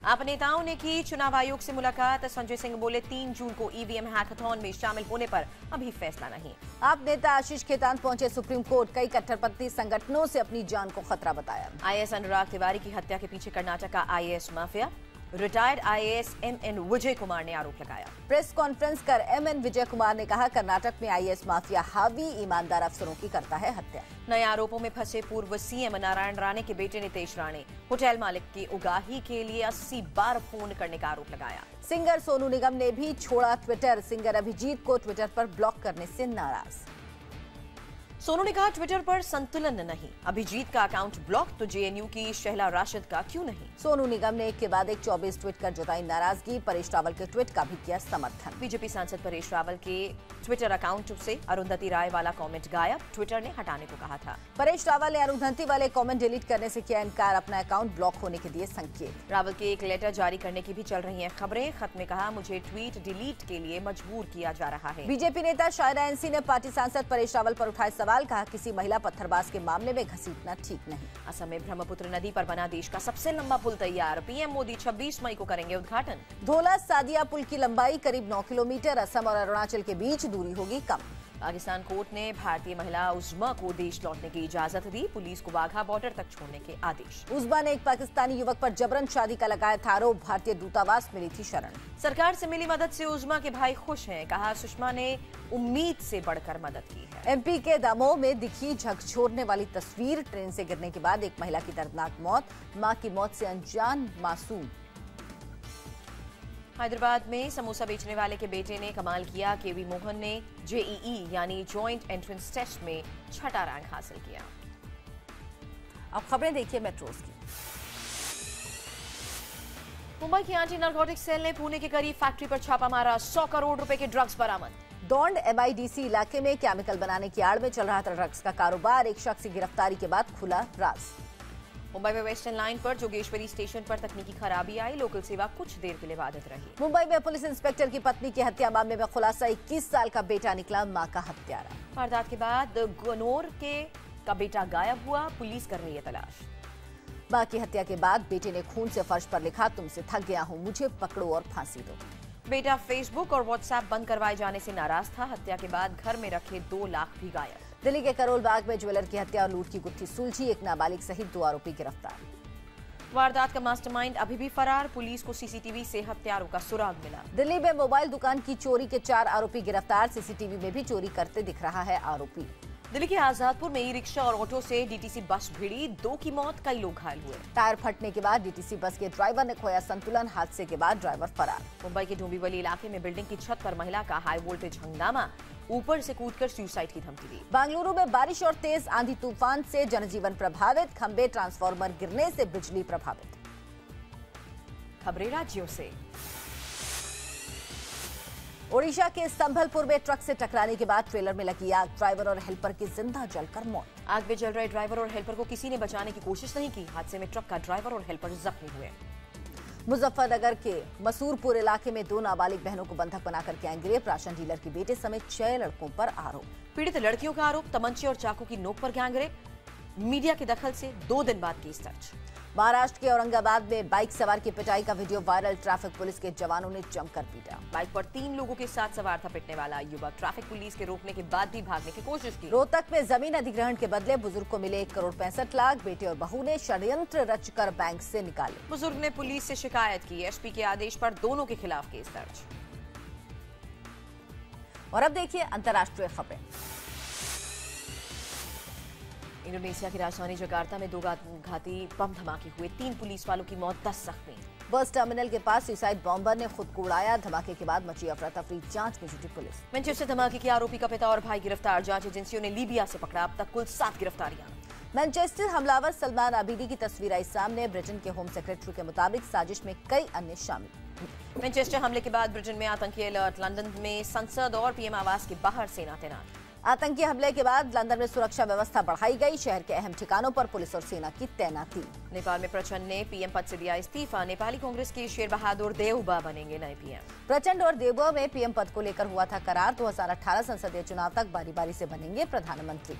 आप नेताओं ने की चुनाव आयोग से मुलाकात। संजय सिंह बोले 3 जून को ईवीएम हैकाथॉन में शामिल होने पर अभी फैसला नहीं। आप नेता आशीष खेतान पहुंचे सुप्रीम कोर्ट। कई कट्टरपंथी संगठनों से अपनी जान को खतरा बताया। आईएएस अनुराग तिवारी की हत्या के पीछे कर्नाटक का IAS mafia. Retired IAS MN Vijay Kumar ने आरोप लगाया। प्रेस कॉन्फ्रेंस कर एमएन विजय कुमार ने कहा, कर्नाटक में आईएएस माफिया हावी ईमानदार अफसरों की करता है हत्या। नए आरोपों में फंसे पूर्व सीएम नारायण राणे के बेटे नितेश राणे होटल मालिक की उगाही के लिए 80 बार फोन करने का आरोप लगाया। सिंगर सोनू निगम ने भी छोड़ा ट्विटर। सिंगर अभिजीत को ट्विटर पर ब्लॉक करने से नाराज। सोनू ने कहा, ट्विटर पर संतुलन नहीं। अभिजीत का अकाउंट ब्लॉक तो जेएनयू की शहला राशिद का क्यों नहीं। सोनू निगम ने एक के बाद एक 24 ट्वीट कर जताई नाराजगी। परेश रावल के ट्वीट का भी किया समर्थन। बीजेपी सांसद परेश रावल के ट्विटर अकाउंट से अरुंधति राय वाला कमेंट गायब। ट्विटर ने हटाने को कहा था। परेश रावल ने अरुंधति वाले कमेंट डिलीट करने से किया इनकार। अपना अकाउंट ब्लॉक होने के दिए संकेत। रावल के एक लेटर जारी करने की भी चल रही हैं खबरें। खत में कहा, मुझे ट्वीट डिलीट के लिए मजबूर किया जा रहा है। बीजेपी नेता शायरा एनसी ने पार्टी सांसद परेश रावल पर उठाए सवाल। कहा, किसी महिला पत्थरबाज के मामले में घसीटना ठीक नहीं। असम में ब्रह्मपुत्र नदी पर बना देश का सबसे लंबा पुल तैयार। पीएम मोदी 26 मई को करेंगे उद्घाटन। धोला सादिया पुल की लंबाई करीब 9 किलोमीटर। असम और अरुणाचल के बीच दूरी होगी कम। पाकिस्तान कोर्ट ने भारतीय महिला उज़्मा को देश लौटने की इजाजत दी। पुलिस को वाघा बॉर्डर तक छोड़ने के आदेश। उज़्मा ने एक पाकिस्तानी युवक पर जबरन शादी का लगाया था आरोप। भारतीय दूतावास मिली थी शरण। सरकार से मिली मदद से उज़्मा के भाई खुश हैं। कहा, सुषमा ने उम्मीद से बढ़कर मदद की है। एमपी के दमोह में दिखी झकझोरने वाली तस्वीर। ट्रेन से गिरने के बाद एक महिला की दर्दनाक मौत। मां की मौत से अनजान मासूम। हैदराबाद में समोसा बेचने वाले के बेटे ने कमाल किया। केवी मोहन ने जेईई यानी जॉइंट एंट्रेंस टेस्ट में 6ठा रैंक हासिल किया। अब खबरें देखिए मेट्रोज की। मुंबई की एंटी नारकोटिक्स सेल ने पुणे के करीब फैक्ट्री पर छापा मारा। 100 करोड़ रुपए के ड्रग्स बरामद। दौंड एमआईडीसी इलाके में केमिकल बनाने की आड़ में चल रहा था ड्रग्स का कारोबार। एक शख्स की गिरफ्तारी के बाद खुला राज। मुंबई में वेस्टर्न लाइन पर जोगेश्वरी स्टेशन पर तकनीकी खराबी आई। लोकल सेवा कुछ देर के लिए बाधित रही। मुंबई में पुलिस इंस्पेक्टर की पत्नी की हत्या मामले में खुलासा। 21 साल का बेटा निकला मां का हत्यारा। वारदात के बाद गनौर का बेटा गायब हुआ। पुलिस कर रही है तलाश। मां की हत्या के बाद बेटे ने खून से फर्श पर लिखा, तुमसे थक गया हूं, मुझे पकड़ो और फांसी दो। बेटा फेसबुक और व्हाट्सएप बंद करवाए जाने से नाराज था। हत्या के बाद घर में रखे 2 लाख भी गायब। दिल्ली के करोल बाग में ज्वेलर की हत्या और लूट की गुत्थी सुलझी। एक नाबालिग सहित 2 आरोपी गिरफ्तार। वारदात का मास्टरमाइंड अभी भी फरार। पुलिस को सीसीटीवी से हत्यारों का सुराग मिला। दिल्ली में मोबाइल दुकान की चोरी के 4 आरोपी गिरफ्तार। सीसीटीवी में भी चोरी करते दिख रहा है आरोपी। दिल्ली के आजादपुर में ई रिक्शा और ऑटो से डीटीसी बस भिड़ी। 2 की मौत, कई लोग घायल हुए। टायर फटने के बाद डीटीसी बस के ड्राइवर ने खोया संतुलन। हादसे के बाद ड्राइवर फरार। मुंबई के डोंबिवली इलाके में बिल्डिंग की छत पर महिला का हाई वोल्टेज हंगामा। ऊपर से कूदकर सुसाइड की धमकी दी। बेंगलुरु में बारिश और तेज आंधी तूफान से जनजीवन प्रभावित। खंबे ट्रांसफार्मर गिरने से बिजली प्रभावित। खबरें राज्यों से। ओडिशा के संभलपुर में ट्रक से टकराने के बाद ट्रेलर में लगी आग। ड्राइवर और हेल्पर की जिंदा जलकर मौत। आग में जल रहे ड्राइवर और हेल्पर को किसी ने बचाने की कोशिश नहीं की। हादसे में ट्रक का ड्राइवर और हेल्पर जख्मी हुए। मुजफ्फरनगर के मसूरपुर इलाके में 2 नाबालिग बहनों को बंधक बनाकर किया गिरफ्तार। राशन डीलर के बेटे समेत 6 लड़कों पर आरोप। पीड़ित लड़कियों का आरोप, तमंचे और चाकू की नोक पर गैंगरेप। मीडिया के दखल से 2 दिन बाद केस दर्ज। महाराष्ट्र के औरंगाबाद में बाइक सवार की पिटाई का वीडियो वायरल। ट्रैफिक पुलिस के जवानों ने जमकर पीटा। बाइक पर 3 लोगों के साथ सवार था पिटने वाला युवक। ट्रैफिक पुलिस के रोकने के बाद भी भागने की कोशिश की। रोहतक में जमीन अधिग्रहण के बदले बुजुर्ग को मिले 1 करोड़ 65 लाख। बेटे और बहू ने षड्यंत्र रचकर बैंक से निकाले। बुजुर्ग ने पुलिस से शिकायत की। एसपी के आदेश पर दोनों के खिलाफ केस दर्ज। और अब देखिए अंतर्राष्ट्रीय खबरें। इंडोनेशिया की राजधानी जकार्ता में 2 घाती बम धमाके हुए। 3 पुलिस वालों की मौत, 10 जख्मी। बस टर्मिनल के पास सुसाइड बॉम्बर ने खुद को उड़ाया। धमाके के बाद मची अफरा तफरी। जांच में जुटी पुलिस। मैनचेस्टर धमाके के आरोपी का पिता और भाई गिरफ्तार। जांच एजेंसियों ने लीबिया से पकड़ा। अब तक कुल 7 गिरफ्तारियां। मैनचेस्टर हमलावर सलमान आबिदी की तस्वीर आई सामने। ब्रिटेन के होम सेक्रेटरी के मुताबिक साजिश में कई अन्य शामिल। मैनचेस्टर हमले के बाद ब्रिटेन में आतंकी अलर्ट। लंदन में संसद और पीएम आवास के बाहर सेना तैनात। आतंकी हमले के बाद लंदन में सुरक्षा व्यवस्था बढ़ाई गई। शहर के अहम ठिकानों पर पुलिस और सेना की तैनाती। नेपाल में प्रचंड ने पीएम पद से दिया इस्तीफा। नेपाली कांग्रेस के शेर बहादुर देउबा बनेंगे नए पीएम। प्रचंड और देउबा में पीएम पद को लेकर हुआ था करार। 2018 संसदीय चुनाव तक बारी बारी से बनेंगे प्रधानमंत्री।